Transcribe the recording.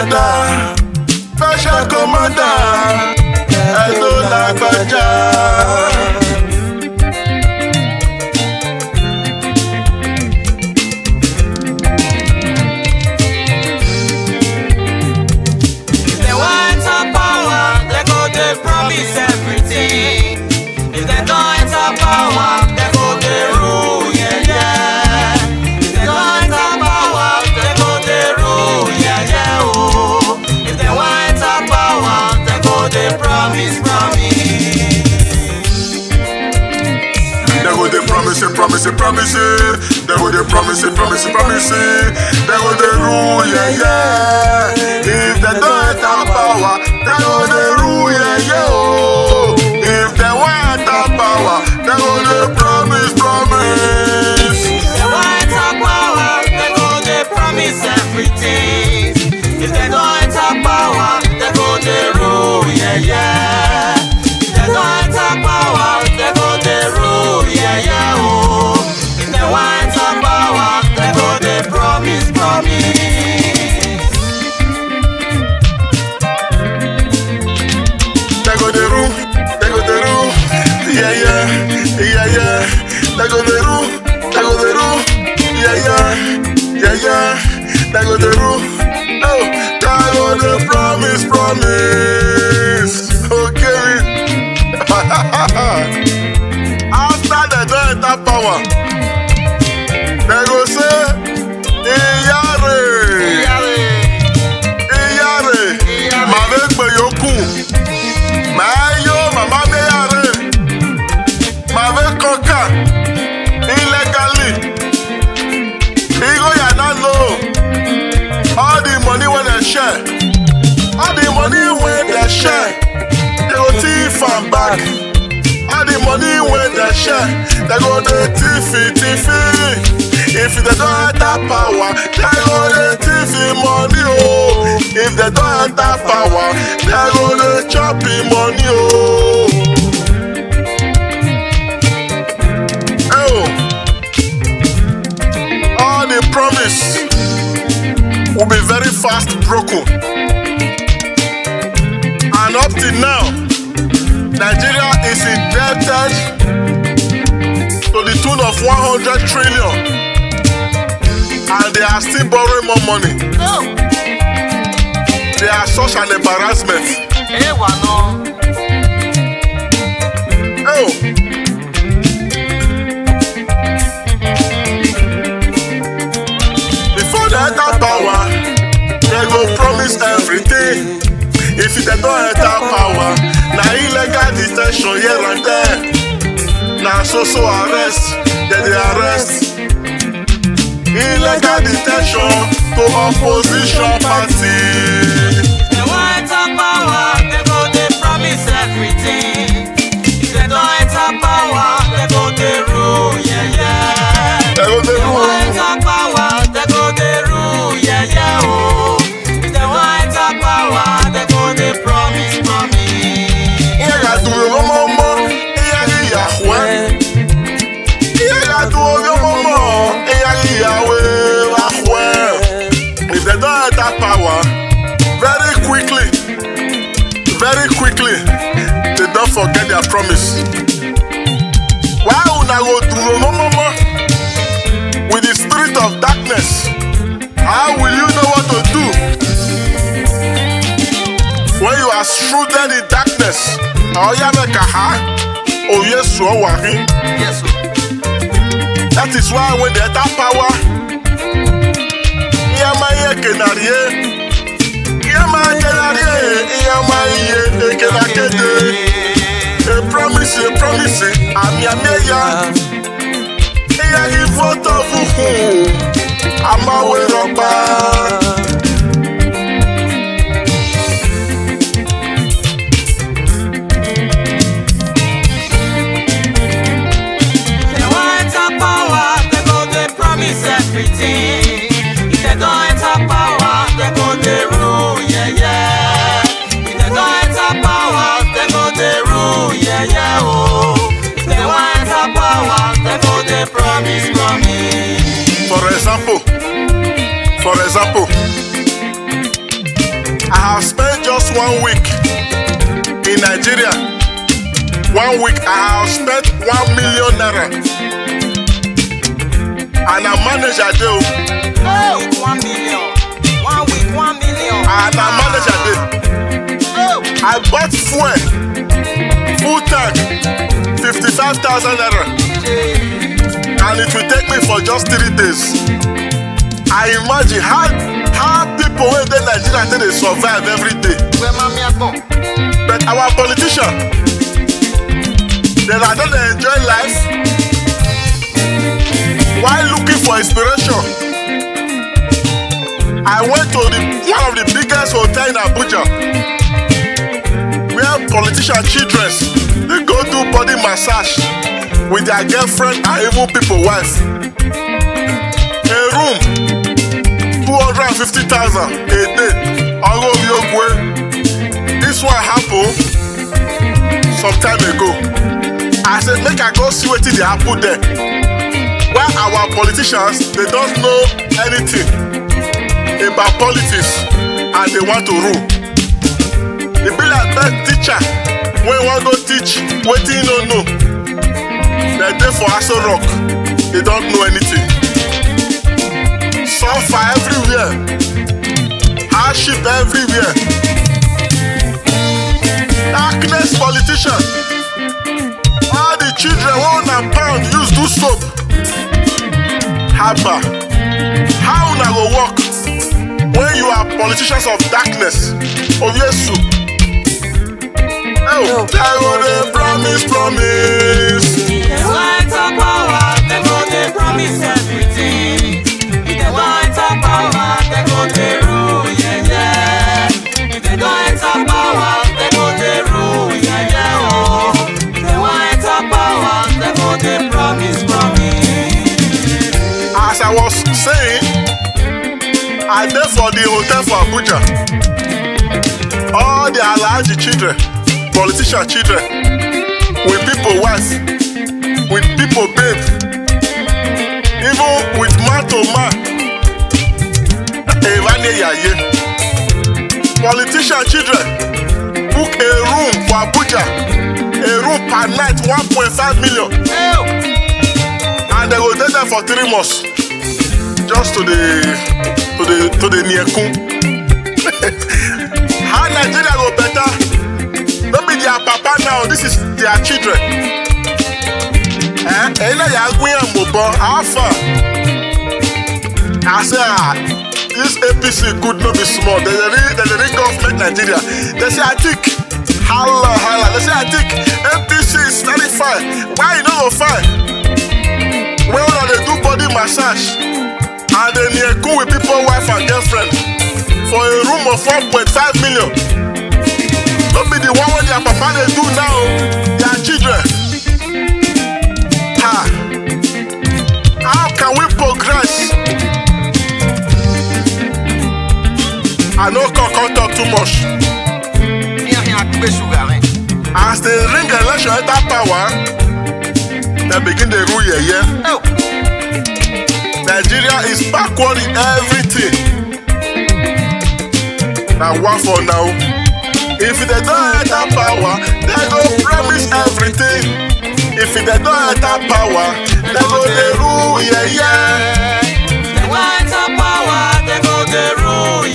commander, special commander, Edo Lgbaja. Promise everything. If they don't enter power, they go they rule, yeah, yeah. If they don't enter power, they go they rule, yeah, yeah, oh. If they want enter power, they go they promise. They go they promise. They go they promise. They go they rule, yeah, yeah. If they don't enter power, they go they rule, yeah, yeah, oh. If they want enter power, they go they promise. If they want enter power, they go they promise everything. If they don't enter power, they go they rule, yeah, yeah. If they don't enter power, they go they rule, yeah, yeah, oh. If they want enter power, they go they promise. They go the rule, yeah, yeah. They go the rule, yeah, yeah. They go the rule, oh, they go the promise. Okay. After they don't enter power, they go say, Iyare, mavekbe yoku. Mama meyare, mave coca, illegally. Igo ya not know. All the money when they share, they go thief and back. All the money when they share, they go the thief. If they don't enter power, they go the thief money, oh. If they don't enter power, they go the chopping money, oh. Oh, all the promise will be very fast broken. And up till now, Nigeria is indebted to the tune of 100 trillion. And they are still borrowing more money. No. They are such an embarrassment. Oh. Before they enter power, they go promise everything. If they don't enter power, na illegal detention here and there. Na so arrest, they arrest. Illegal detention to opposition party. They want enter power, they go they promise everything. If they don't enter power, they go they rule, yeah, yeah. They go they rule. Want enter power, they go they rule, yeah, yeah, oh. If they want enter power, they go they promise. If they don't enter power, very quickly, they don't forget their promise. Why una go do no with the spirit of darkness? How will you know what to do when you are shrouded in darkness? Oh yes, Yes, that is why when they enter power, promise, everything. If they don't enter power, they go they rule, yeah, yeah. If they don't enter power, they go they rule, yeah, yeah, oh. If they want enter power, they go they promise. For example, 1 week in Nigeria. 1 week I have spent 1 million naira. And I manage a day. Oh, 1 million. 1 week, 1 million. And I manage a day. Oh. I bought full tank, 55,000 naira. And it will take me for just 3 days. I imagine how people in Nigeria think they survive every day. But our politicians, they don't enjoy life while looking for inspiration. I went to one of the biggest hotels in Abuja, where politician children they go do body massage with their girlfriend and even people wife. A room 250,000 a day. This one happened some time ago. I said make I go see what they happen there. While our politicians they don't know anything about politics and they want to rule. They be like best teacher when you want to go teach what you don't know. They're there for Aso Rock. They don't know anything. Suffer everywhere. Hardship everywhere. Darkness politician. All the children 1 pound use do soap. Haba. How una go work when you are politicians of darkness? Of Yesu. Oh, they go dey promise. They want our power, they go dey promise everything. They want our power, they go dey rule, yeah. If they don't enter power, they go dey rule, yeah, oh. They want our power, they go dey promise. As I was saying, I there for the hotel for Abuja. All the Alhaji children, politician children, with people wife, with people babe, even with man to man. Politician children book a room for Abuja, a room per night 1.5 million. And they will stay there for 3 months, just to the Niekun. How Nigeria go better? Don't be their papa now. This is their children. How far? I say this APC could not be small. There's a ring government Nigeria. They say I think holla. They say I think APC is very fine. Why you not go fine? When they do body massage and they near cool with people wife and girlfriend for a room of 1.5 million. Don't be the one when their papa they do now, their children. How can we progress? I know can't talk too much. As they ring election enter power, they begin the rule Yeye. Nigeria is backward in everything. Now one for now. If they don't enter power, they go promise everything. If they don't enter power, they go the rule Yeye. They want our power, they go the rule.